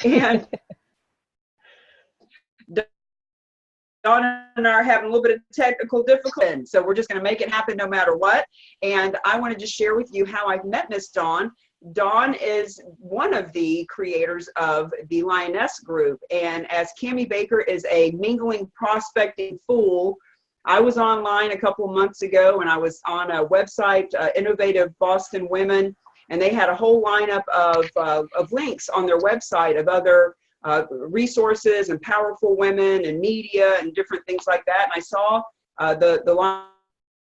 And Dawn and I are having a little bit of technical difficulty, so we're just going to make it happen no matter what. And I want to just share with you how I've met Miss Dawn. Dawn is one of the creators of the Lioness Group, and as Cami Baker is a mingling prospecting fool, I was online a couple of months ago, and I was on a website, Innovative Boston Women, and they had a whole lineup of links on their website of other resources and powerful women and media and different things like that. And I saw the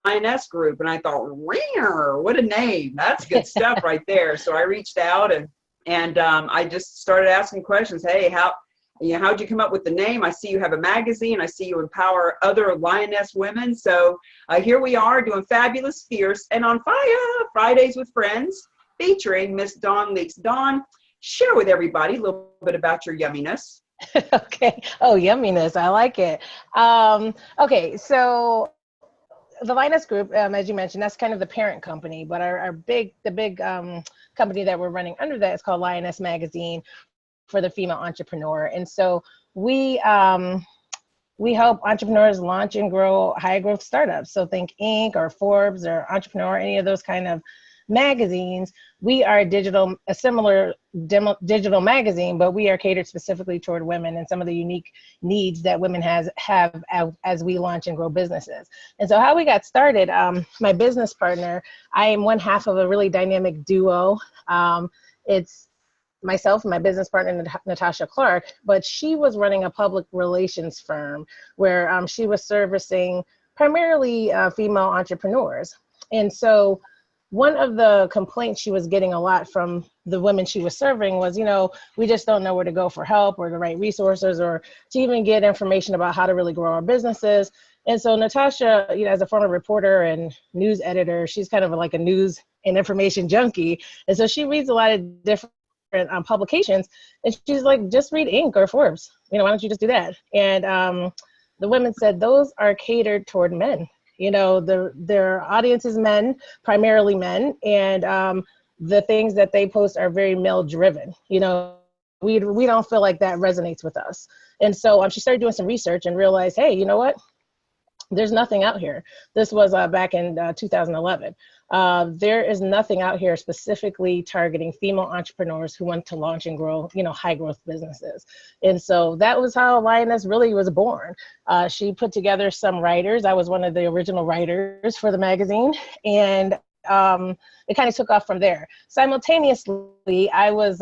Lioness Group, and I thought, "Ringer, what a name! That's good stuff right there." So I reached out and I just started asking questions. Hey, how'd you come up with the name? I see you have a magazine. I see you empower other Lioness women. So here we are doing Fabulous, Fierce, and on Fire Fridays with Friends, featuring Miss Dawn Leaks. Dawn, share with everybody a little bit about your yumminess. Okay. Oh, yumminess. I like it. Okay. So the Lioness Group, as you mentioned, that's kind of the parent company, but the big company that we're running under that is called Lioness Magazine for the female entrepreneur. And so we help entrepreneurs launch and grow high growth startups. So think Inc. or Forbes or Entrepreneur, any of those kind of magazines. We are a similar digital magazine, but we are catered specifically toward women and some of the unique needs that women have as we launch and grow businesses. And so how we got started, my business partner, I am one half of a really dynamic duo. It's myself and my business partner, Natasha Clark, but she was running a public relations firm where she was servicing primarily female entrepreneurs. And so one of the complaints she was getting a lot from the women she was serving was, we just don't know where to go for help or the right resources or to even get information about how to really grow our businesses. And so Natasha, as a former reporter and news editor, she's kind of like a news and information junkie. And so she reads a lot of different publications, and she's like, just read Inc. or Forbes. Why don't you just do that? And the women said, those are catered toward men. Their audience is men, primarily men, and the things that they post are very male driven. We don't feel like that resonates with us. And so she started doing some research and realized, hey, you know what? There's nothing out here. This was back in 2011. There is nothing out here specifically targeting female entrepreneurs who want to launch and grow, high growth businesses. And so that was how Lioness really was born. She put together some writers. I was one of the original writers for the magazine, and it kind of took off from there. Simultaneously, I was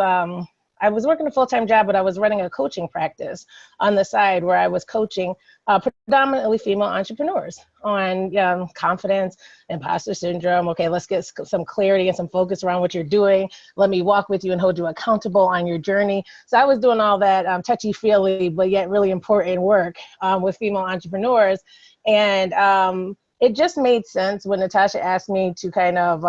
working a full-time job, but I was running a coaching practice on the side where I was coaching predominantly female entrepreneurs on confidence, imposter syndrome. Okay, let's get some clarity and some focus around what you're doing. Let me walk with you and hold you accountable on your journey. So I was doing all that touchy-feely, but yet really important work with female entrepreneurs. And it just made sense when Natasha asked me to kind of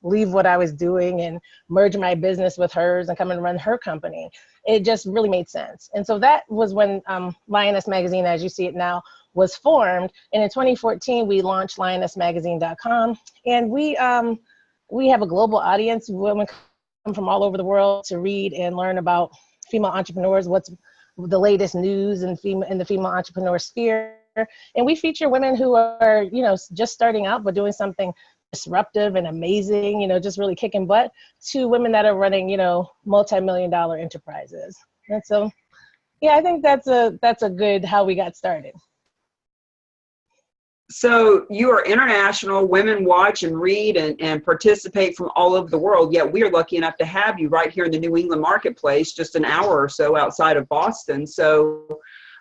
leave what I was doing and merge my business with hers and come and run her company. It just really made sense. And so that was when Lioness Magazine, as you see it now, was formed. And in 2014, we launched lionessmagazine.com. And we have a global audience. Women come from all over the world to read and learn about female entrepreneurs, what's the latest news in the female entrepreneur sphere. And we feature women who are, just starting out, but doing something disruptive and amazing, just really kicking butt, to women that are running, multi-million-dollar enterprises. And so, I think that's a good how we got started. So you are international. Women watch and read and participate from all over the world. Yet we are lucky enough to have you right here in the New England marketplace, just an hour or so outside of Boston. So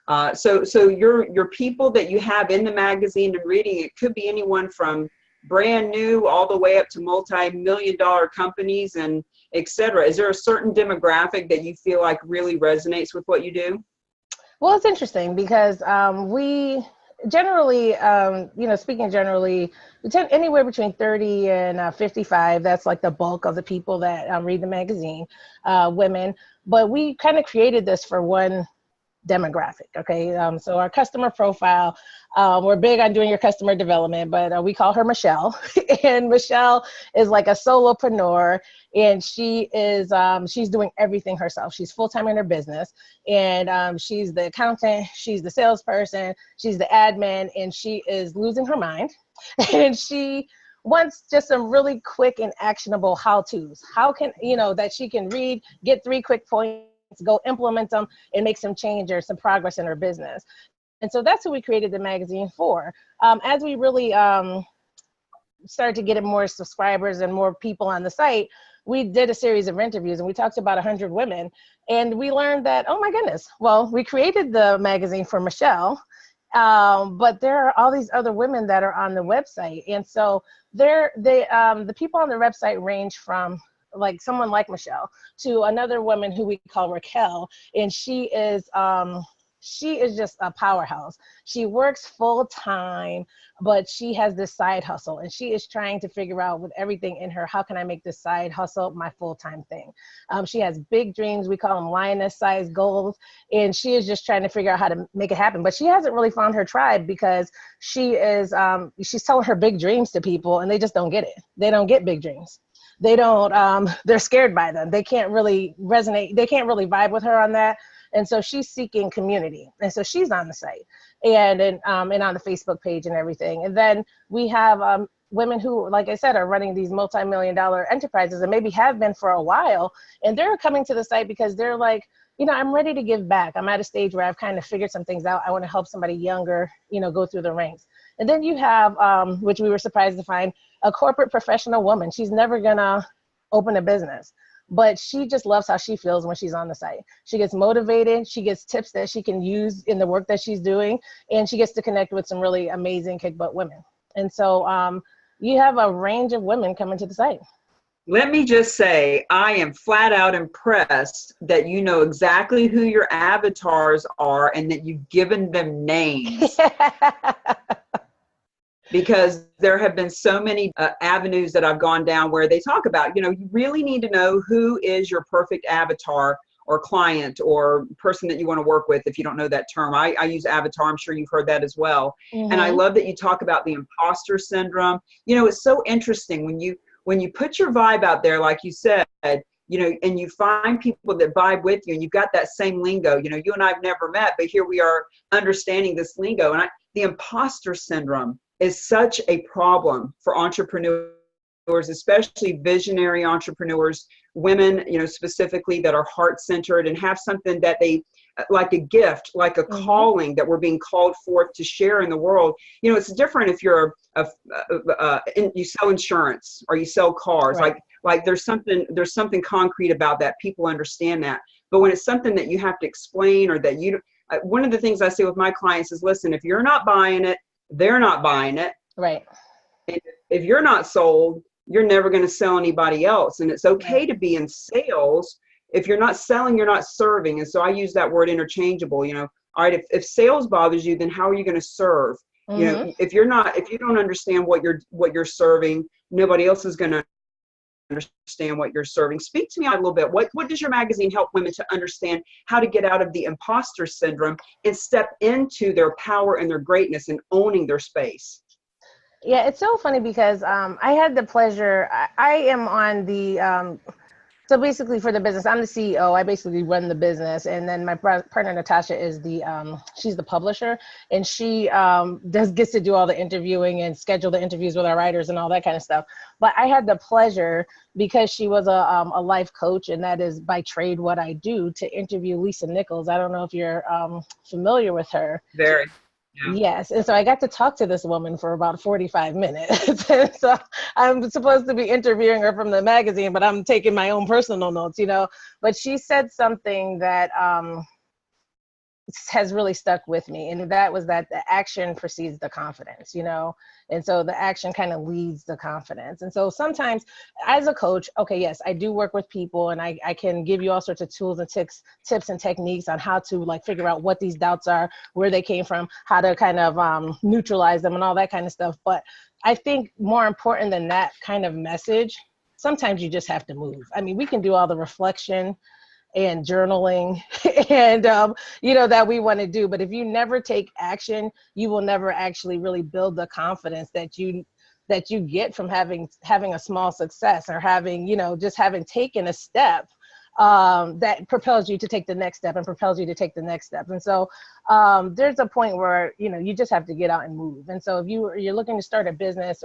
your people that you have in the magazine and reading, it could be anyone from brand new all the way up to multi-million-dollar companies and et cetera. Is there a certain demographic that you feel like really resonates with what you do? Well, it's interesting because we generally, speaking generally, we tend anywhere between 30 and 55. That's like the bulk of the people that read the magazine, women. But we kind of created this for one demographic. Okay. So our customer profile, we're big on doing your customer development, but we call her Michelle. And Michelle is like a solopreneur, and she is she's doing everything herself. She's full-time in her business, and she's the accountant, she's the salesperson, she's the admin, and she is losing her mind. And she wants just some really quick and actionable how-tos. How can, that she can read, get 3 quick points, go implement them, and make some change or some progress in her business. And so that's who we created the magazine for. As we really started to get more subscribers and more people on the site, we did a series of interviews, and we talked to about 100 women. And we learned that, oh my goodness, well, we created the magazine for Michelle, but there are all these other women that are on the website. And so the people on the website range from like someone like Michelle to another woman who we call Raquel, and she is just a powerhouse. She works full time, but she has this side hustle, and she is trying to figure out with everything in her, how can I make this side hustle my full-time thing? She has big dreams. We call them lioness-sized goals, and she is just trying to figure out how to make it happen. But she hasn't really found her tribe, because she's telling her big dreams to people, and they just don't get it. They don't get big dreams. They don't, they're scared by them. They can't really resonate. They can't really vibe with her on that. And so she's seeking community. And so she's on the site and on the Facebook page and everything. And then we have women who, like I said, are running these multi-million-dollar enterprises and maybe have been for a while. And they're coming to the site because they're like, I'm ready to give back. I'm at a stage where I've kind of figured some things out. I want to help somebody younger, go through the ranks. And then you have, which we were surprised to find, a corporate professional woman. She's never gonna open a business, but she just loves how she feels when she's on the site. She gets motivated, she gets tips that she can use in the work that she's doing, and she gets to connect with some really amazing kick-butt women. And so you have a range of women coming to the site. Let me just say, I am flat out impressed that you know exactly who your avatars are and that you've given them names. Because there have been so many avenues that I've gone down where they talk about, you really need to know who is your perfect avatar or client or person that you want to work with. If you don't know that term, I use avatar. I'm sure you've heard that as well. Mm-hmm. And I love that you talk about the imposter syndrome. It's so interesting when you put your vibe out there, like you said, and you find people that vibe with you and you've got that same lingo. You and I have never met, but here we are understanding this lingo. And the imposter syndrome is such a problem for entrepreneurs, especially visionary entrepreneurs, women, specifically that are heart-centered and have something that they, like a gift, like a mm-hmm. calling that we're being called forth to share in the world. It's different if you're you sell insurance or you sell cars. Right. Like there's something concrete about that. People understand that. But when it's something that you have to explain or that one of the things I say with my clients is, listen, if you're not buying it, they're not buying it. Right. And if you're not sold, you're never going to sell anybody else. And it's okay right. to be in sales. If you're not selling, you're not serving. And so I use that word interchangeable. All right, if sales bothers you, then how are you going to serve? Mm-hmm. If you don't understand what you're serving, nobody else is going to understand what you're serving. Speak to me a little bit. What does your magazine help women to understand how to get out of the imposter syndrome and step into their power and their greatness and owning their space? Yeah, it's so funny because I had the pleasure, I am on the, so basically for the business, I'm the CEO. I basically run the business. And then my partner, Natasha, is she's the publisher. And she gets to do all the interviewing and schedule the interviews with our writers and all that kind of stuff. But I had the pleasure, because she was a life coach, and that is by trade what I do, to interview Lisa Nichols. I don't know if you're familiar with her. Very. Yeah. Yes. And so I got to talk to this woman for about 45 minutes. And so I'm supposed to be interviewing her from the magazine, but I'm taking my own personal notes, But she said something that has really stuck with me. And that was that the action precedes the confidence, And so the action kind of leads the confidence. And so sometimes as a coach, okay, yes, I do work with people, and I can give you all sorts of tools and tips and techniques on how to figure out what these doubts are, where they came from, how to kind of neutralize them and all that kind of stuff. But I think more important than that kind of message, sometimes you just have to move. I mean, we can do all the reflection and journaling and, that we want to do. But if you never take action, you will never actually really build the confidence that you that you get from having a small success, or having, just having taken a step that propels you to take the next step and propels you to take the next step. And so there's a point where, you just have to get out and move. And so if you're looking to start a business,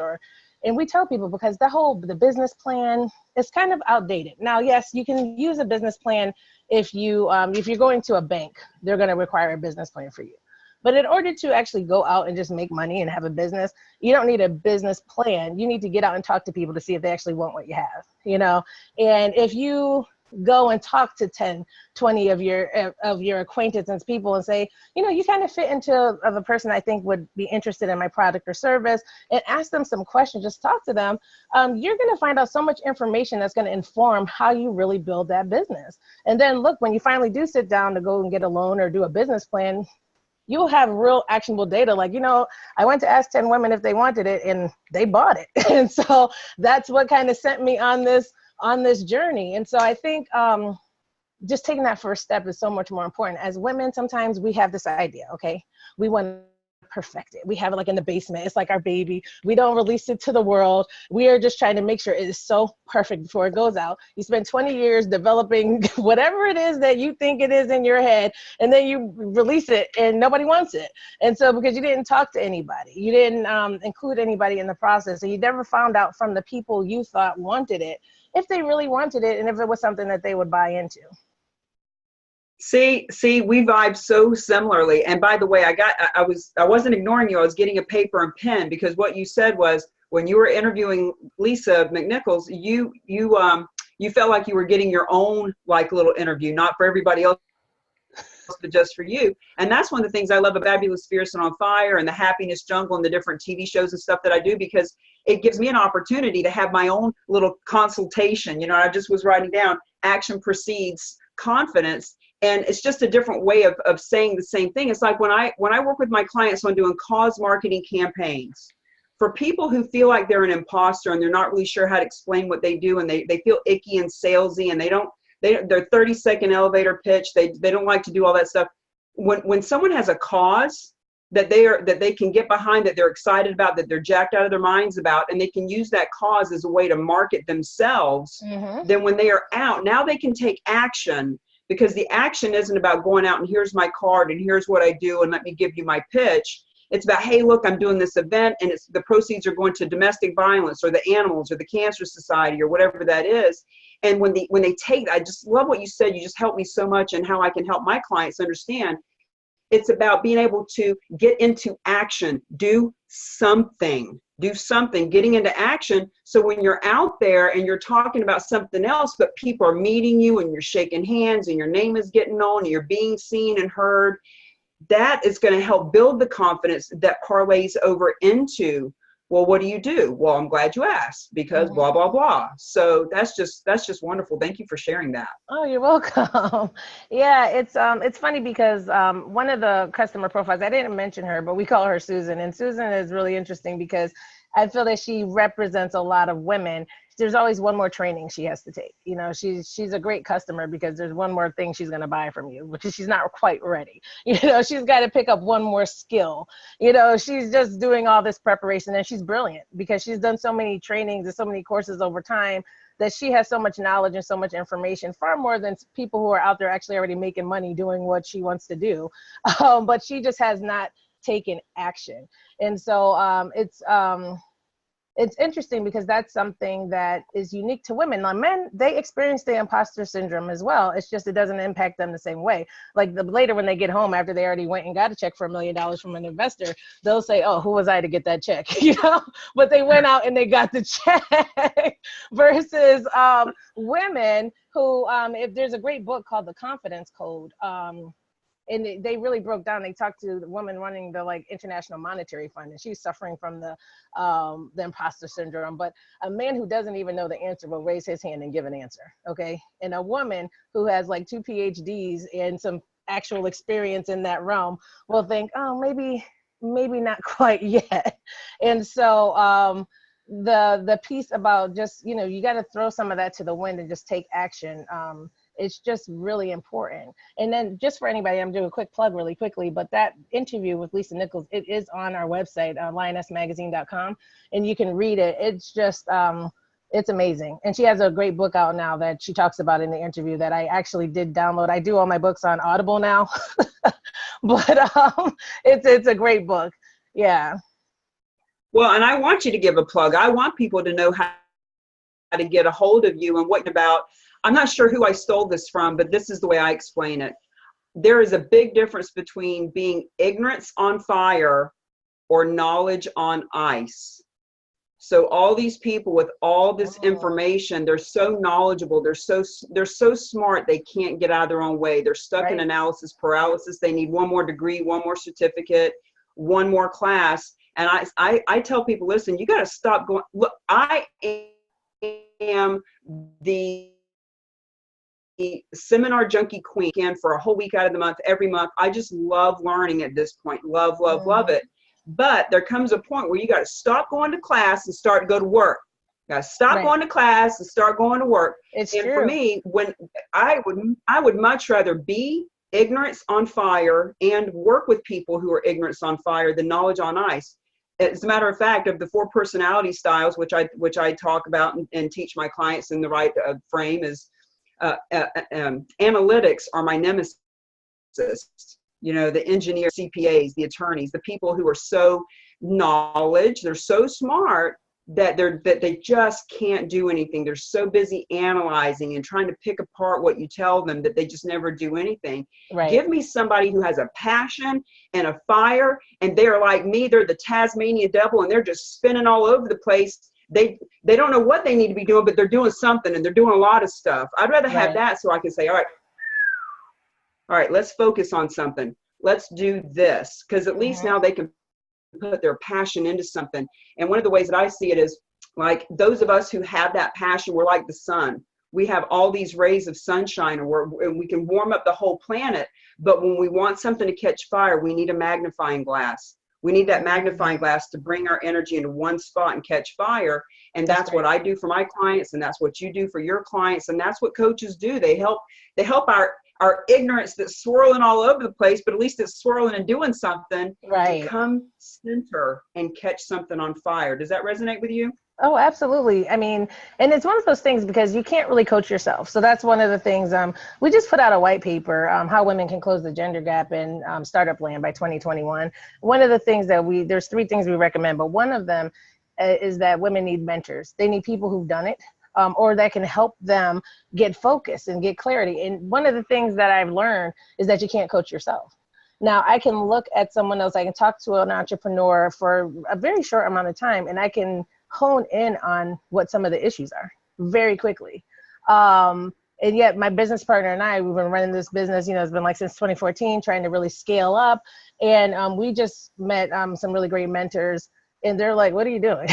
and we tell people, because the business plan is kind of outdated. Now, yes, you can use a business plan if you're going to a bank, they're going to require a business plan for you. But in order to actually go out and just make money and have a business, you don't need a business plan. You need to get out and talk to people to see if they actually want what you have, And if you go and talk to 10, 20 of your acquaintances, people, and say, you kind of fit into the person I think would be interested in my product or service, and ask them some questions, just talk to them, you're going to find out so much information that's going to inform how you really build that business. And then look, when you finally do sit down to go and get a loan or do a business plan, you'll have real actionable data. Like, I went to ask 10 women if they wanted it, and they bought it. And so that's what kind of sent me on this journey. And so I think just taking that first step is so much more important. As women, sometimes we have this idea, okay, we want to perfect it. We have it like in the basement. It's like our baby. We don't release it to the world. We are just trying to make sure it is so perfect before it goes out. You spend 20 years developing whatever it is that you think it is in your head, and then you release it and nobody wants it. And so because you didn't talk to anybody, you didn't include anybody in the process, and you never found out from the people you thought wanted it, if they really wanted it and if it was something that they would buy into. See, we vibe so similarly. And by the way, I wasn't ignoring you. I was getting a paper and pen, because what you said was, when you were interviewing Lisa McNichols, you felt like you were getting your own like little interview, not for everybody else, but just for you. And that's one of the things I love about Fabulous, Fierce, and on Fire, and the Happiness Jungle, and the different TV shows and stuff that I do, because it gives me an opportunity to have my own little consultation. I just was writing down, action precedes confidence. And it's just a different way of saying the same thing. It's like when I work with my clients on doing cause marketing campaigns, for people who feel like they're an imposter and they're not really sure how to explain what they do, and they feel icky and salesy, and they're 30-second elevator pitch. They don't like to do all that stuff. When someone has a cause that they can get behind, that they're excited about, that they're jacked out of their minds about, and they can use that cause as a way to market themselves, then when they are out, now they can take action. Because the action isn't about going out and here's my card and here's what I do and let me give you my pitch. It's about, hey, look, I'm doing this event, and the proceeds are going to domestic violence or the animals or the Cancer Society or whatever that is. And when they take, I just love what you said. You just helped me so much, and how I can help my clients understand. It's about being able to get into action, do something, getting into action. So when you're out there and you're talking about something else, but people are meeting you and you're shaking hands and your name is getting known and you're being seen and heard, that is going to help build the confidence that parlays over into, well, what do you do? Well, I'm glad you asked, because blah, blah, blah. So that's just wonderful. Thank you for sharing that. Oh, you're welcome. Yeah, it's funny because one of the customer profiles, I didn't mention her, but we call her Susan. And Susan is really interesting because I feel that she represents a lot of women. There's always one more training she has to take. She's a great customer because there's one more thing she's going to buy from you, which is she's not quite ready. She's got to pick up one more skill. She's just doing all this preparation, and she's brilliant because she's done so many trainings and so many courses over time that she has so much knowledge and so much information, far more than people who are out there actually already making money doing what she wants to do. But she just has not taken action. And so it's interesting because that's something that is unique to women. Now, men, they experience the imposter syndrome as well. It's just, it doesn't impact them the same way. Like later when they get home after they already went and got a check for $1 million from an investor, they'll say, oh, who was I to get that check? But they went out and they got the check versus women who, if there's a great book called The Confidence Code, and they really broke down. They talked to the woman running the International Monetary Fund, and she's suffering from the imposter syndrome. But a man who doesn't even know the answer will raise his hand and give an answer, okay? And a woman who has 2 PhDs and some actual experience in that realm will think, oh, maybe not quite yet. And so the piece about just, you got to throw some of that to the wind and just take action It's just really important. And then just for anybody, I'm doing a quick plug really quickly, but that interview with Lisa Nichols, it is on our website, lionessmagazine.com, and you can read it. It's just, it's amazing. And she has a great book out now that she talks about in the interview that I actually did download. I do all my books on Audible now, but it's a great book. Yeah. Well, and I want you to give a plug. I want people to know how to get a hold of you and what about. I'm not sure who I stole this from, but this is the way I explain it. There is a big difference between being ignorance on fire or knowledge on ice. So all these people with all this information, they're so knowledgeable, they're so smart, they can't get out of their own way. They're stuck in analysis paralysis. They need one more degree, one more certificate, one more class. And I tell people, listen, you got to stop going. Look, I am the seminar junkie queen again for a whole week out of the month, every month. I just love learning at this point. Love it. But there comes a point where you got to stop going to class and start to go to work. You got to stop going to class and start going to work. It's and true. For me, when I would much rather be ignorance on fire and work with people who are ignorance on fire than knowledge on ice. As a matter of fact, of the 4 personality styles, which I talk about and teach my clients in the right frame, is analytics are my nemesis. You know, the engineers, CPAs, the attorneys, the people who are so knowledge, they're so smart that they just can't do anything. They're so busy analyzing and trying to pick apart what you tell them that they just never do anything. Right. Give me somebody who has a passion and a fire, and they're like me. They're the Tasmanian devil, and they're just spinning all over the place. They don't know what they need to be doing, but they're doing something, and they're doing a lot of stuff. I'd rather have that so I can say, all right, let's focus on something. Let's do this, because at least now they can put their passion into something. And one of the ways that I see it is, like, those of us who have that passion, we're like the sun. We have all these rays of sunshine, and we can warm up the whole planet. But when we want something to catch fire, we need a magnifying glass. We need that magnifying glass to bring our energy into one spot and catch fire. And that's what I do for my clients, and that's what you do for your clients, and that's what coaches do. They help our ignorance that's swirling all over the place, but at least it's swirling and doing something, to come center and catch something on fire. Does that resonate with you? Oh, absolutely. I mean, and it's one of those things because you can't really coach yourself. So that's one of the things. We just put out a white paper, how women can close the gender gap in startup land by 2021. One of the things that there's 3 things we recommend, but one of them is that women need mentors. They need people who've done it. Or that can help them get focused and get clarity. And one of the things that I've learned is that you can't coach yourself. Now, I can look at someone else, I can talk to an entrepreneur for a very short amount of time, and I can hone in on what some of the issues are very quickly. And yet my business partner and I, we've been running this business, it's been like since 2014, trying to really scale up. And we just met some really great mentors, and they're like, what are you doing?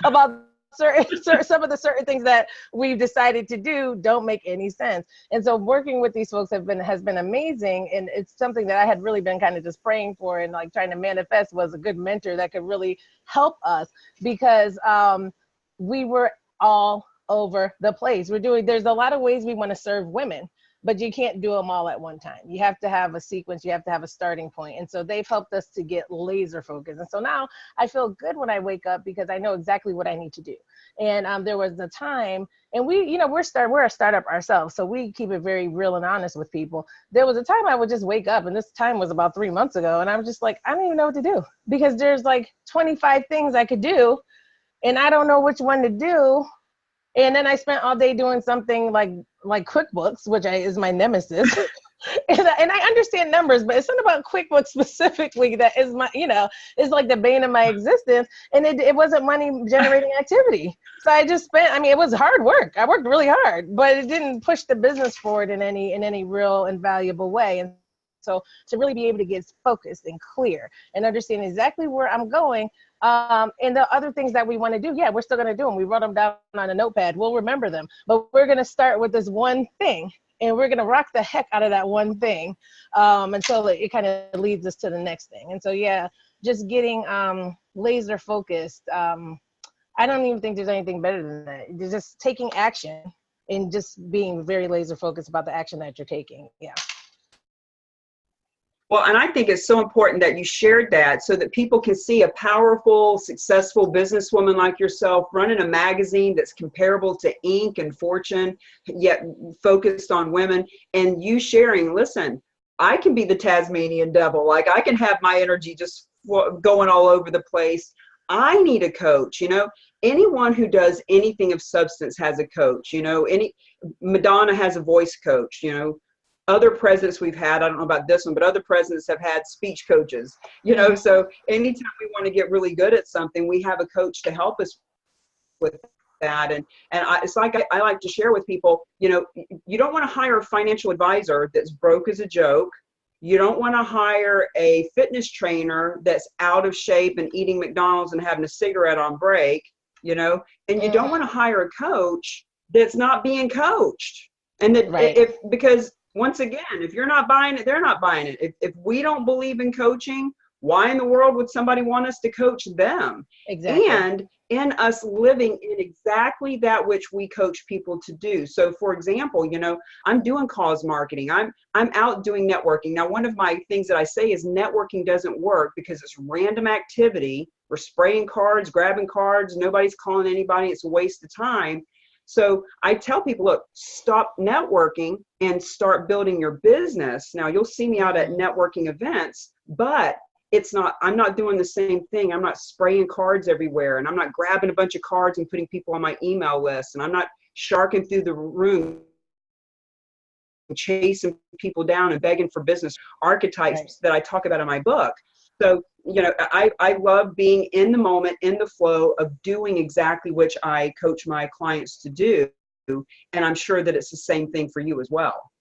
About some of the certain things that we've decided to do don't make any sense. And so working with these folks has been amazing. And it's something that I had really been kind of just praying for and like trying to manifest, was a good mentor that could really help us, because we were all over the place. There's a lot of ways we want to serve women, but you can't do them all at one time. You have to have a sequence, you have to have a starting point. And so they've helped us to get laser focused. And so now I feel good when I wake up because I know exactly what I need to do. And there was a time, and we're a startup ourselves, so we keep it very real and honest with people. There was a time I would just wake up, and this time was about 3 months ago, and I'm just like, I don't even know what to do, because there's like 25 things I could do, and I don't know which one to do. And then I spent all day doing something like QuickBooks, which is my nemesis. and I understand numbers, but it's something about QuickBooks specifically that is is like the bane of my existence. And it wasn't money generating activity. So I just it was hard work. I worked really hard, but it didn't push the business forward in any real and valuable way. And so to really be able to get focused and clear and understand exactly where I'm going, and the other things that we want to do, we're still going to do them. We wrote them down on a notepad. We'll remember them, but we're going to start with this one thing, and we're going to rock the heck out of that one thing until it kind of leads us to the next thing. And so, just getting laser focused. I don't even think there's anything better than that. Just taking action and just being very laser focused about the action that you're taking. Yeah. Well, and I think it's so important that you shared that so that people can see a powerful, successful businesswoman like yourself running a magazine that's comparable to Inc. and Fortune, yet focused on women, and you sharing, listen, I can be the Tasmanian devil. Like, I can have my energy just going all over the place. I need a coach. Anyone who does anything of substance has a coach. Madonna has a voice coach. Other presidents we've had, I don't know about this one, but other presidents have had speech coaches, so anytime we want to get really good at something, we have a coach to help us with that. It's like I like to share with people, you don't want to hire a financial advisor that's broke as a joke. You don't want to hire a fitness trainer that's out of shape and eating McDonald's and having a cigarette on break, and you don't want to hire a coach that's not being coached. And that because once again, if you're not buying it, they're not buying it. If we don't believe in coaching, why in the world would somebody want us to coach them? Exactly. And in us living in exactly that which we coach people to do. So for example, I'm doing cause marketing. I'm out doing networking. Now, one of my things that I say is networking doesn't work because it's random activity. We're spraying cards, grabbing cards. Nobody's calling anybody. It's a waste of time. So I tell people, look, stop networking and start building your business. Now, you'll see me out at networking events, but I'm not doing the same thing. I'm not spraying cards everywhere, and I'm not grabbing a bunch of cards and putting people on my email list, and I'm not sharking through the room, chasing people down and begging for business archetypes that I talk about in my book. So, I love being in the moment, in the flow of doing exactly which I coach my clients to do. And I'm sure that it's the same thing for you as well.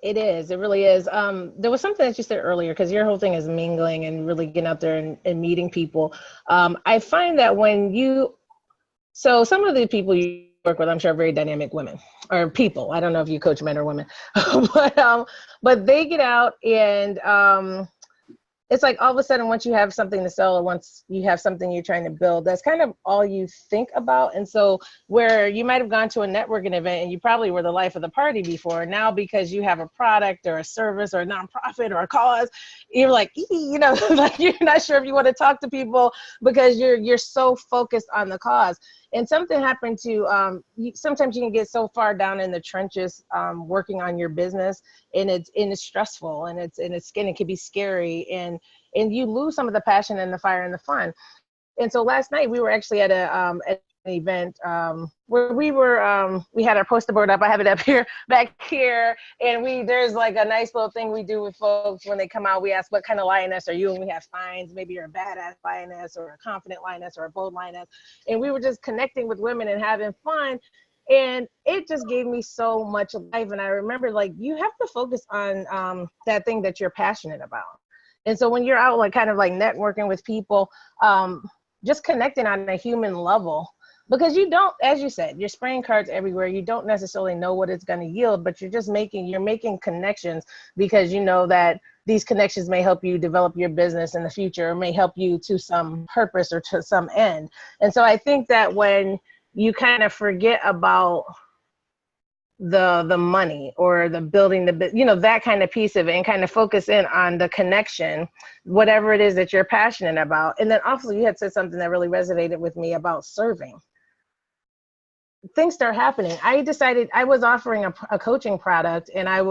It is. It really is. There was something that you said earlier, because your whole thing is mingling and really getting out there and meeting people. I find that so some of the people you work with, I'm sure, are very dynamic women or people. I don't know if you coach men or women, but they get out and it's like all of a sudden, once you have something to sell or once you have something you're trying to build, that's kind of all you think about. And so where you might have gone to a networking event and you probably were the life of the party before, now because you have a product or a service or a nonprofit or a cause, you're like, like you're not sure if you want to talk to people because you're so focused on the cause. And something happened to, sometimes you can get so far down in the trenches working on your business, and it's stressful and it can be scary, and you lose some of the passion and the fire and the fun. And so last night we were actually at an event where we had our poster board up. I have it up here, back here. And there's like a nice little thing we do with folks when they come out. We ask, what kind of lioness are you? And we have signs. Maybe you're a badass lioness or a confident lioness or a bold lioness. And we were just connecting with women and having fun. And it just gave me so much life. And I remember, like, you have to focus on that thing that you're passionate about. And so when you're out, like, kind of like networking with people, just connecting on a human level, because you don't, as you said, you're spraying cards everywhere. You don't necessarily know what it's going to yield, but you're making connections because you know that these connections may help you develop your business in the future, or may help you to some purpose or to some end. And so I think that when you kind of forget about the money or the building, that kind of piece of it, and kind of focus in on the connection, whatever it is that you're passionate about. And then also you had said something that really resonated with me about serving. Things start happening. I decided I was offering a coaching product, and I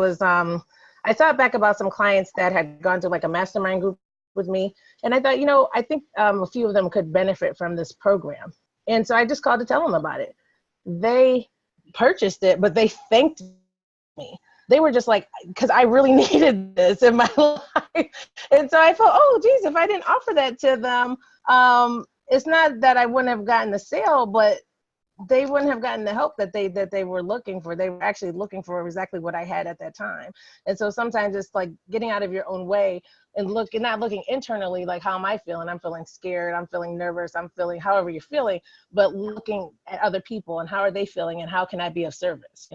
thought back about some clients that had gone to like a mastermind group with me. And I thought, I think a few of them could benefit from this program. And so I just called to tell them about it. They purchased it, but they thanked me. They were just like, because I really needed this in my life. And so I felt, oh, geez, if I didn't offer that to them, it's not that I wouldn't have gotten the sale, but they wouldn't have gotten the help that they were looking for. They were actually looking for exactly what I had at that time. And so sometimes it's like getting out of your own way and not looking internally, like, how am I feeling? I'm feeling scared. I'm feeling nervous. I'm feeling however you're feeling, but looking at other people and how are they feeling and how can I be of service,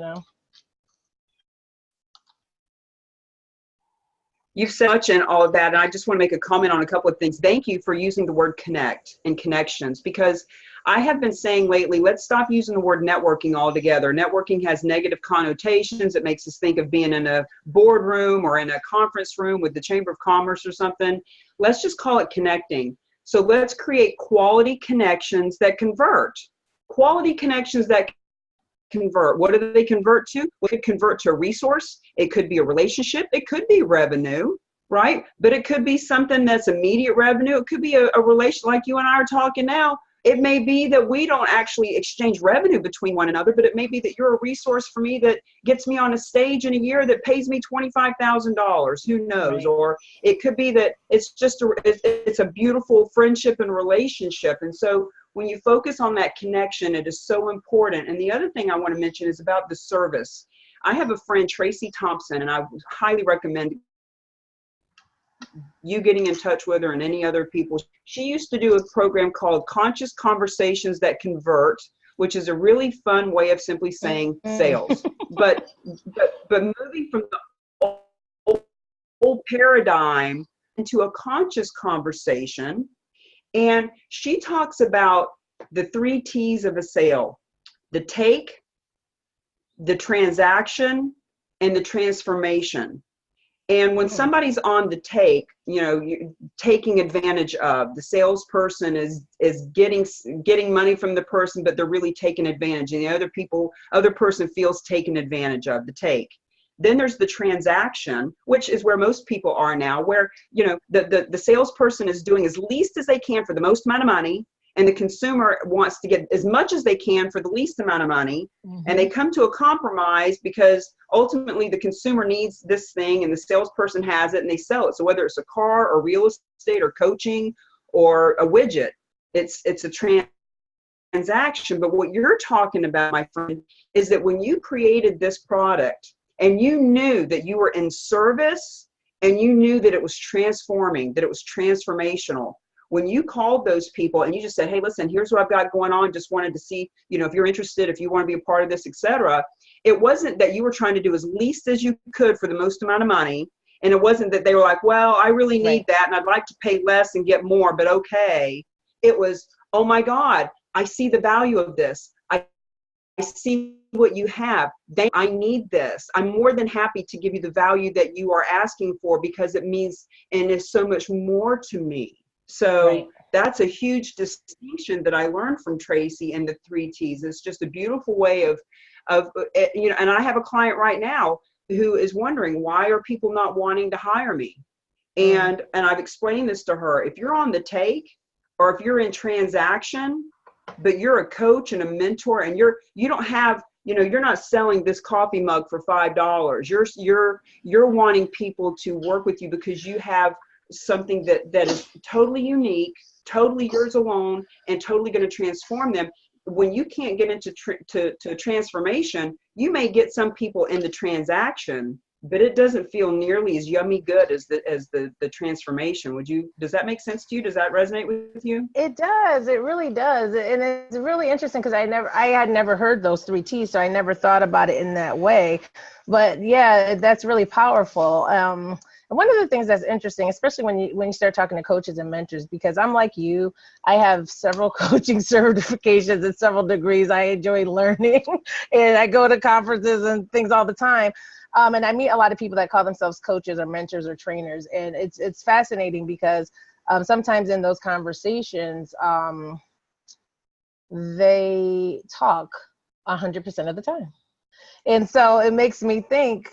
You've said much in all of that, and I just want to make a comment on a couple of things. Thank you for using the word connect and connections, because I have been saying lately, let's stop using the word networking altogether. Networking has negative connotations. It makes us think of being in a boardroom or in a conference room with the Chamber of Commerce or something. Let's just call it connecting. So let's create quality connections that convert. Quality connections that convert. What do they convert to? Well, it could convert to a resource. It could be a relationship. It could be revenue, right? But it could be something that's immediate revenue. It could be a relation like you and I are talking now. It may be that we don't actually exchange revenue between one another, but it may be that you're a resource for me that gets me on a stage in a year that pays me $25,000. Who knows? Right. Or it could be that it's just it's a beautiful friendship and relationship. And so when you focus on that connection, it is so important. And the other thing I want to mention is about the service. I have a friend, Tracy Thompson, and I highly recommend you getting in touch with her and any other people. She used to do a program called Conscious Conversations That Convert, which is a really fun way of simply saying sales. But moving from the old paradigm into a conscious conversation. And she talks about the 3 T's of a sale: the take, the transaction, and the transformation. And when somebody's on the take, you know, taking advantage of, the salesperson is getting money from the person, but they're really taking advantage. And the other person feels taken advantage of, the take. Then there's the transaction, which is where most people are now, where, you know, the salesperson is doing as least as they can for the most amount of money, and the consumer wants to get as much as they can for the least amount of money. And they come to a compromise because ultimately the consumer needs this thing and the salesperson has it and they sell it. So whether it's a car or real estate or coaching or a widget, it's a transaction. But what you're talking about, my friend, is that when you created this product and you knew that you were in service and you knew that it was transforming, that it was transformational, when you called those people and you just said, hey, listen, here's what I've got going on, just wanted to see, you know, if you're interested, if you want to be a part of this, etc. It wasn't that you were trying to do as least as you could for the most amount of money. And it wasn't that they were like, well, I really need that and I'd like to pay less and get more, but okay. It was, oh my God, I see the value of this. I see what you have. I need this. I'm more than happy to give you the value that you are asking for because it means and is so much more to me. So that's a huge distinction that I learned from Tracy and the 3 T's. It's just a beautiful way of, you know, and I have a client right now who is wondering, why are people not wanting to hire me? And I've explained this to her. If you're on the take or if you're in transaction, but you're a coach and a mentor and you don't have, you know, you're not selling this coffee mug for $5. You're wanting people to work with you because you have something that is totally unique, totally yours alone, and totally going to transform them. When you can't get into to transformation, you may get some people in the transaction, but it doesn't feel nearly as yummy good as the transformation. Does that make sense to you? Does that resonate with you? It does. It really does. And it's really interesting because I had never heard those 3 T's, so I never thought about it in that way. But yeah, that's really powerful. And one of the things that's interesting, especially when you start talking to coaches and mentors, because I'm like you, I have several coaching certifications and several degrees. I enjoy learning and I go to conferences and things all the time. And I meet a lot of people that call themselves coaches or mentors or trainers. And it's fascinating because sometimes in those conversations, they talk 100% of the time. And so it makes me think,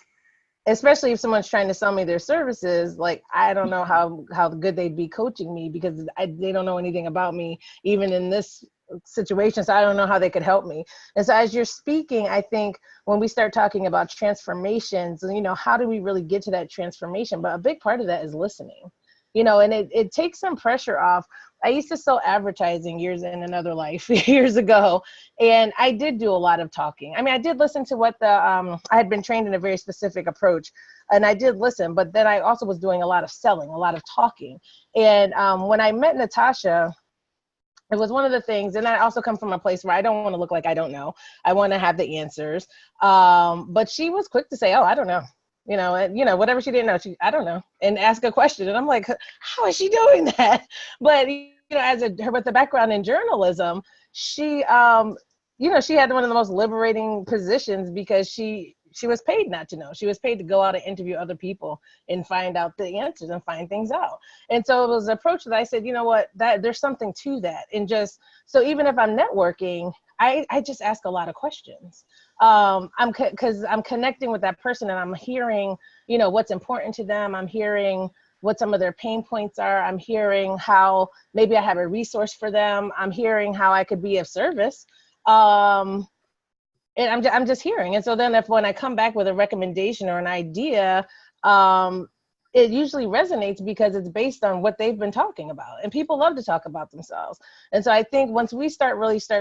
especially if someone's trying to sell me their services, like, I don't know how good they'd be coaching me because they don't know anything about me, even in this situation. So I don't know how they could help me. And so as you're speaking, I think when we start talking about transformations, you know, how do we really get to that transformation? But a big part of that is listening, you know, and it takes some pressure off. I used to sell advertising years in another life, years ago, and I did do a lot of talking. I mean, I did listen to what I had been trained in a very specific approach, and I did listen, but then I also was doing a lot of selling, a lot of talking. And when I met Natasha, it was one of the things, and I also come from a place where I don't want to look like I don't know. I want to have the answers. But she was quick to say, oh, I don't know. You know, and, you know, whatever she didn't know, I don't know, and ask a question. And I'm like, how is she doing that? But, you as her with the background in journalism, she, she had one of the most liberating positions because she was paid not to know. She was paid to go out and interview other people and find out the answers and find things out. And so it was an approach that I said, you know what, that there's something to that. And just, so even if I'm networking, I just ask a lot of questions. Because I'm connecting with that person and I'm hearing, what's important to them. I'm hearing what some of their pain points are. I'm hearing how maybe I have a resource for them. I'm hearing how I could be of service. And I'm just hearing. And so then when I come back with a recommendation or an idea, it usually resonates because it's based on what they've been talking about. And people love to talk about themselves. And so I think once we start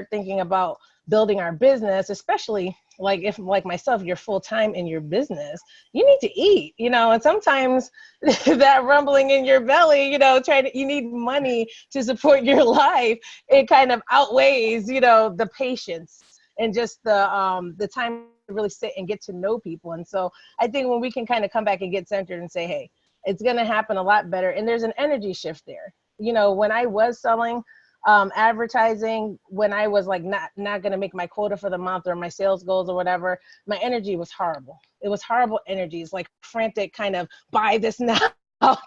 thinking about building our business, especially like myself, you're full-time in your business, you need to eat, and sometimes that rumbling in your belly, you need money to support your life. It kind of outweighs, the patience and just the time to really sit and get to know people. And so I think when we can kind of come back and get centered and say, hey, it's going to happen a lot better. And there's an energy shift there. When I was selling advertising, when I was like not going to make my quota for the month or my sales goals or whatever, my energy was horrible. It was horrible energy. It's like frantic kind of buy this now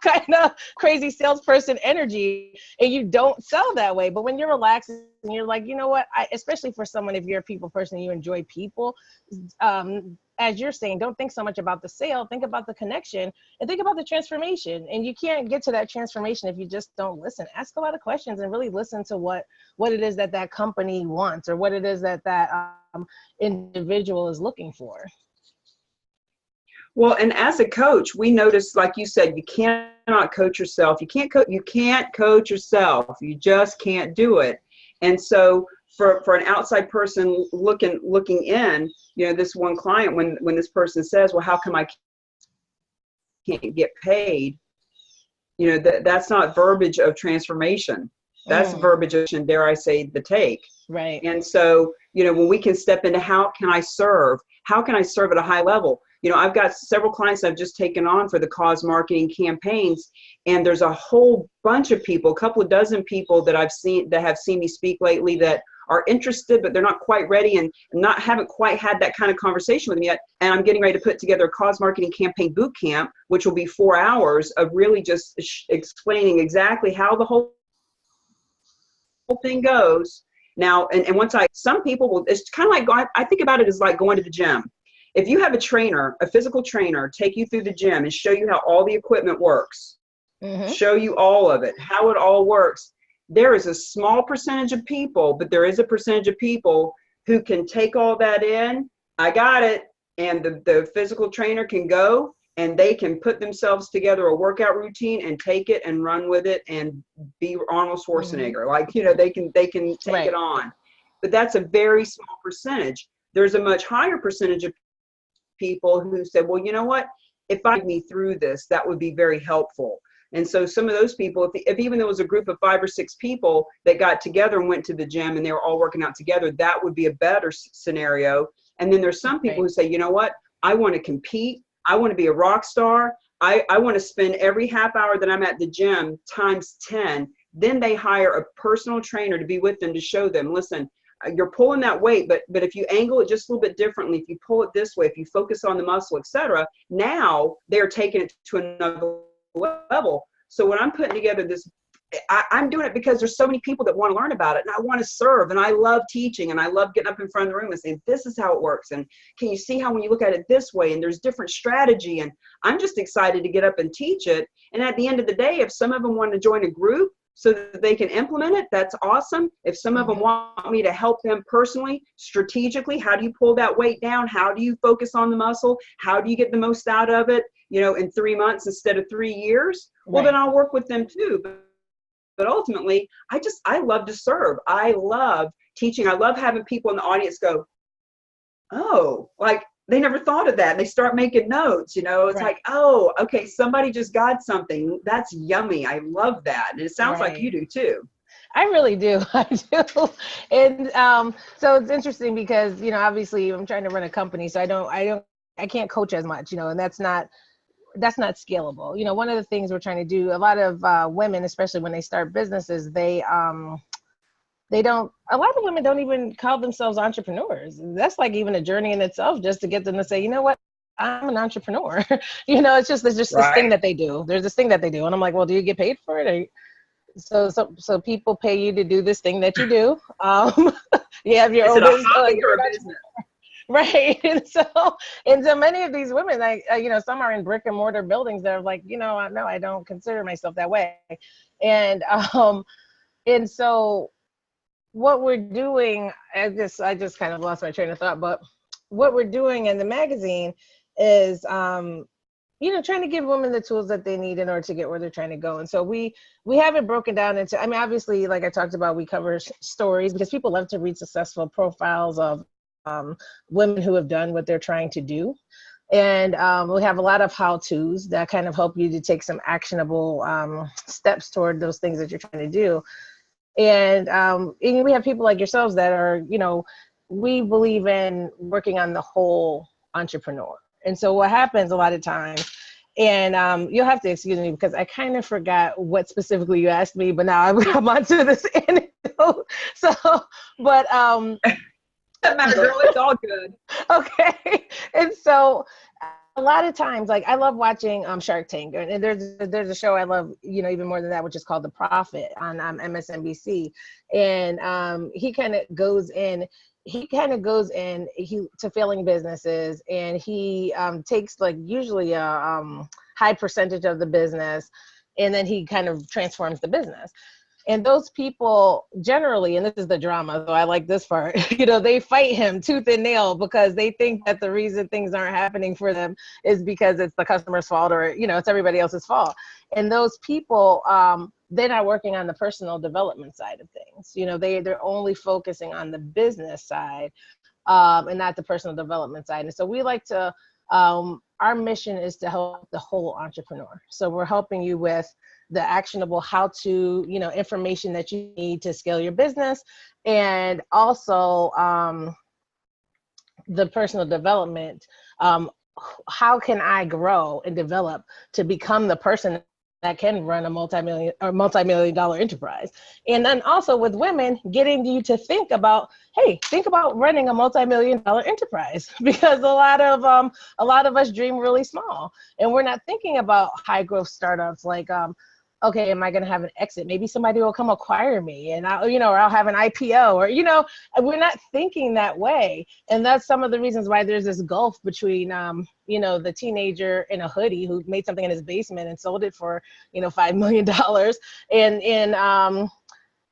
kind of crazy salesperson energy, and you don't sell that way. But when you're relaxed and you're like, you know what, especially for someone, if you're a people person, you enjoy people, as you're saying, don't think so much about the sale, think about the connection and think about the transformation. And you can't get to that transformation if you just don't listen. Ask a lot of questions and really listen to what it is that company wants or what it is that individual is looking for. Well, and as a coach, we notice, like you said, you cannot coach yourself. You can't coach yourself. You just can't do it. And so for an outside person looking in, this one client, when this person says, well, how come I can't get paid? That's not verbiage of transformation. That's verbiage of, dare I say, the take. Right. And so, when we can step into how can I serve? How can I serve at a high level? I've got several clients I've just taken on for the cause marketing campaigns, and there's a whole bunch of people, a couple of dozen people that have seen me speak lately that are interested, but they're not quite ready and haven't quite had that kind of conversation with me yet. And I'm getting ready to put together a cause marketing campaign boot camp, which will be 4 hours of really just explaining exactly how the whole thing goes. Now, and once some people will, it's kind of like, I think about it as like going to the gym. If you have a physical trainer, take you through the gym and show you how all the equipment works, show you all of it, how it all works, there is a small percentage of people, but there is a percentage of people who can take all that in. I got it. And the physical trainer can go and they can put themselves together a workout routine and take it and run with it and be Arnold Schwarzenegger. Like, they can take it on. But that's a very small percentage. There's a much higher percentage of people who said, well, you know what, if I me through this, that would be very helpful. And so some of those people, if even there was a group of 5 or 6 people that got together and went to the gym and they were all working out together, that would be a better scenario. And then there's some people who say, you know what, I want to compete. I want to be a rock star. I want to spend every half hour that I'm at the gym times 10. Then they hire a personal trainer to be with them to show them, listen, you're pulling that weight, but if you angle it just a little bit differently, if you pull it this way, if you focus on the muscle, etc., now they're taking it to another level. So when I'm putting together this, I'm doing it because there's so many people that want to learn about it, and I want to serve, and I love teaching, and I love getting up in front of the room and saying, this is how it works, and can you see how when you look at it this way, and there's different strategy, and I'm just excited to get up and teach it. And at the end of the day, if some of them want to join a group so that they can implement it, that's awesome. If some of them want me to help them personally, strategically, how do you pull that weight down? How do you focus on the muscle? How do you get the most out of it, in 3 months instead of 3 years? Well, then I'll work with them too. But ultimately, I love to serve. I love teaching. I love having people in the audience go, oh, like they never thought of that. And they start making notes, it's like, oh, okay, somebody just got something. That's yummy. I love that. And it sounds like you do too. I really do. I do. And so it's interesting because, obviously I'm trying to run a company, so I can't coach as much, and that's not that's not scalable. You know, one of the things we're trying to do, a lot of women, especially when they start businesses, a lot of women don't even call themselves entrepreneurs. That's like even a journey in itself, just to get them to say, you know what, I'm an entrepreneur. You know, it's just this thing that they do. There's this thing that they do. And I'm like, well, do you get paid for it? So people pay you to do this thing that you do. You have your own business. Hobby or a business? Right. And so many of these women, you know, some are in brick and mortar buildings that are like, you know, no, I don't consider myself that way. And so what we're doing, I just kind of lost my train of thought, but what we're doing in the magazine is, you know, trying to give women the tools that they need in order to get where they're trying to go. And so we have it broken down into, I mean, obviously, like I talked about, we cover stories because people love to read successful profiles of women who have done what they're trying to do. And we have a lot of how-tos that kind of help you to take some actionable steps toward those things that you're trying to do. And we have people like yourselves that are, you know, we believe in working on the whole entrepreneur. And so what happens a lot of times, and you'll have to excuse me because I kind of forgot what specifically you asked me, but now I've come onto this anecdote. So, but doesn't matter, girl, it's all good. Okay. And so a lot of times, like I love watching Shark Tank, and there's a show I love, you know, even more than that, which is called The Profit on MSNBC. And he kind of goes in to failing businesses, and he takes like usually a high percentage of the business, and then he kind of transforms the business. And those people generally, and this is the drama, so I like this part, you know, they fight him tooth and nail because they think that the reason things aren't happening for them is because it's the customer's fault, or, you know, it's everybody else's fault. And those people, they're not working on the personal development side of things. You know, they're only focusing on the business side and not the personal development side. And so we like to, our mission is to help the whole entrepreneur. So we're helping you with the actionable how-to, you know, information that you need to scale your business, and also the personal development. How can I grow and develop to become the person that can run a multi-million dollar enterprise? And then also with women, getting you to think about running a multi-million dollar enterprise, because a lot of us dream really small, and we're not thinking about high growth startups like, okay, am I going to have an exit? Maybe somebody will come acquire me, and I'll have an IPO, or, you know, we're not thinking that way. And that's some of the reasons why there's this gulf between, you know, the teenager in a hoodie who made something in his basement and sold it for, you know, $5 million,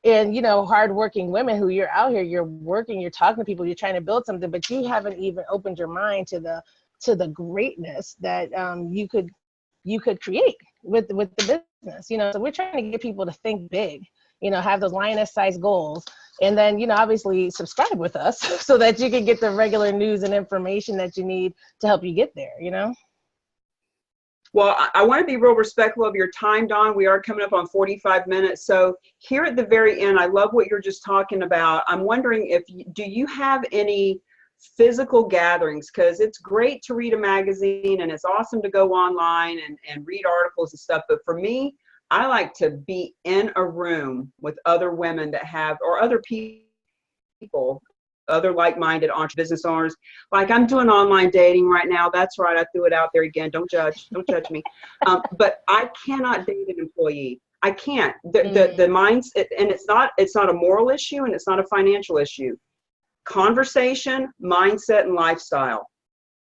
and, you know, hardworking women who you're out here, you're working, you're talking to people, you're trying to build something, but you haven't even opened your mind to the greatness that you could create with the business, you know. So we're trying to get people to think big, you know, have those lioness-sized goals, and then, you know, obviously subscribe with us so that you can get the regular news and information that you need to help you get there, you know. Well, I want to be real respectful of your time, Dawn. We are coming up on 45 minutes. So here at the very end, I love what you're just talking about. I'm wondering do you have any physical gatherings? Because it's great to read a magazine and it's awesome to go online and read articles and stuff. But for me, I like to be in a room with other women that have, or other people, other like-minded business owners. Like, I'm doing online dating right now. That's right. I threw it out there again. Don't judge me. But I cannot date an employee. I can't. The mindset, and it's not a moral issue, and it's not a financial issue. Conversation, mindset, and lifestyle.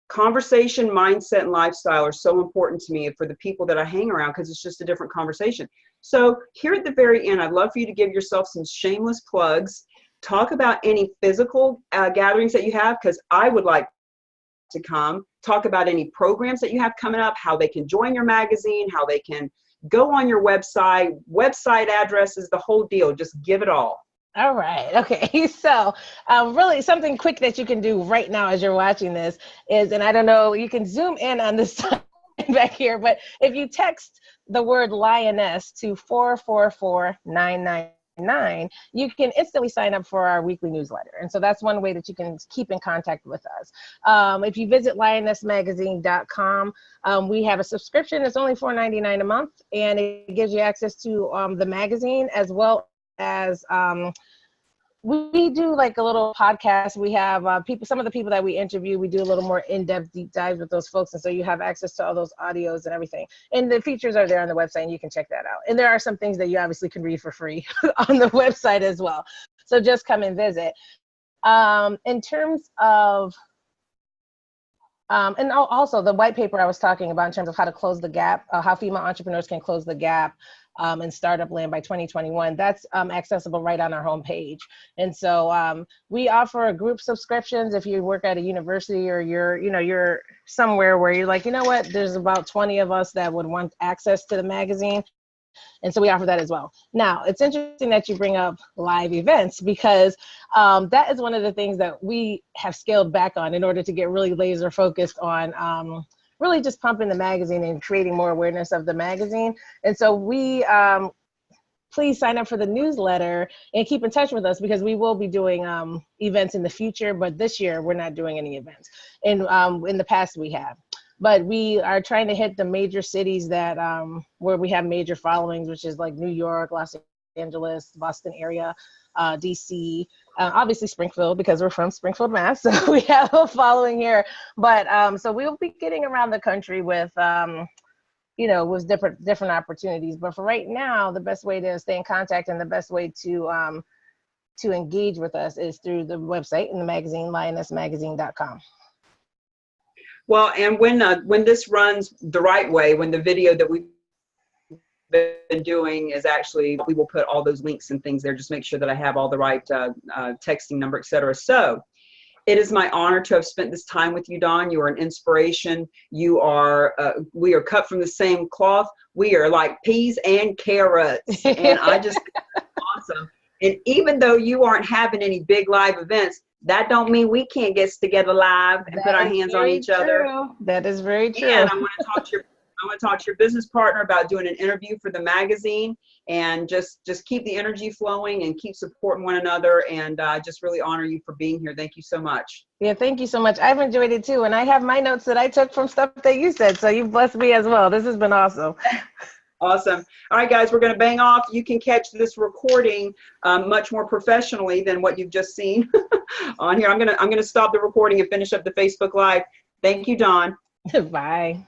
Conversation, mindset, and lifestyle are so important to me for the people that I hang around, because it's just a different conversation. So here at the very end, I'd love for you to give yourself some shameless plugs. Talk about any physical gatherings that you have, because I would like to come. Talk about any programs that you have coming up, how they can join your magazine, how they can go on your website addresses, the whole deal. Just give it all. All right. Okay. So really something quick that you can do right now as you're watching this is, and I don't know, you can zoom in on this back here, but if you text the word lioness to 444-999, you can instantly sign up for our weekly newsletter. And so that's one way that you can keep in contact with us. If you visit lionessmagazine.com, we have a subscription. It's only $4.99 a month, and it gives you access to the magazine, as well as we do like a little podcast. We have some of the people that we interview, we do a little more in-depth deep dives with those folks. And so you have access to all those audios and everything. And the features are there on the website, and you can check that out. And there are some things that you obviously can read for free on the website as well. So just come and visit. In terms of, and also the white paper I was talking about in terms of how to close the gap, how female entrepreneurs can close the gap in startup land by 2021, that's accessible right on our homepage. And so we offer group subscriptions if you work at a university, or you're somewhere where you're like, you know what, there's about 20 of us that would want access to the magazine. And so we offer that as well. Now, it's interesting that you bring up live events, because that is one of the things that we have scaled back on in order to get really laser focused on really just pumping the magazine and creating more awareness of the magazine. And so we, please sign up for the newsletter and keep in touch with us, because we will be doing events in the future, but this year we're not doing any events. And in the past we have. But we are trying to hit the major cities that where we have major followings, which is like New York, Los Angeles, Boston area, DC, obviously Springfield, because we're from Springfield, Mass. So we have a following here. But so we'll be getting around the country with, with different opportunities. But for right now, the best way to stay in contact and the best way to engage with us is through the website and the magazine, lionessmagazine.com. Well, and when this runs the right way, when the video that we've been doing is actually, we will put all those links and things there. Just make sure that I have all the right texting number, et cetera. So it is my honor to have spent this time with you, Dawn. You are an inspiration. You are, we are cut from the same cloth. We are like peas and carrots. And I just think that's awesome. And even though you aren't having any big live events, that don't mean we can't get together live and put our hands on each other. That is very true. And I want to talk to your business partner about doing an interview for the magazine, and just keep the energy flowing and keep supporting one another. And I just really honor you for being here. Thank you so much. Yeah, thank you so much. I've enjoyed it too. And I have my notes that I took from stuff that you said. So you've blessed me as well. This has been awesome. Awesome. All right, guys, we're going to bang off. You can catch this recording much more professionally than what you've just seen on here. I'm gonna stop the recording and finish up the Facebook Live. Thank you, Dawn. Bye. Bye.